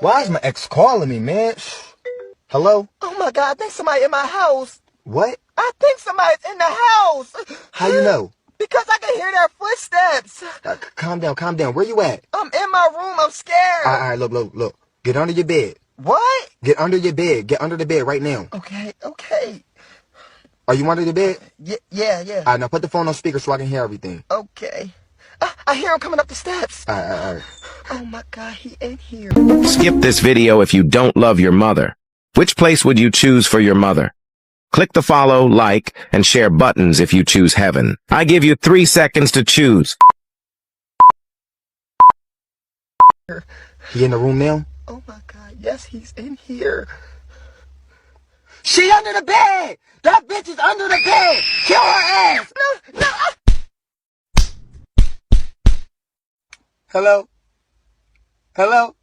Why is my ex calling me, man? Hello? Oh my God, I think somebody in my house. What? I think somebody's in the house. How you know? Because I can hear their footsteps. Calm down. Where you at? I'm in my room. I'm scared. All right, look. Get under your bed. What? Get under your bed. Get under the bed right now. Okay. Are you under the bed? Yeah. All right, now put the phone on speaker so I can hear everything. Okay. I hear him coming up the steps. All right. Oh my God, he in here. Skip this video if you don't love your mother. Which place would you choose for your mother? Click the follow, like, and share buttons if you choose heaven. I give you 3 seconds to choose. He in the room now? Oh my God, yes, he's in here. She under the bed! That bitch is under the bed! Kill her ass! No. Hello?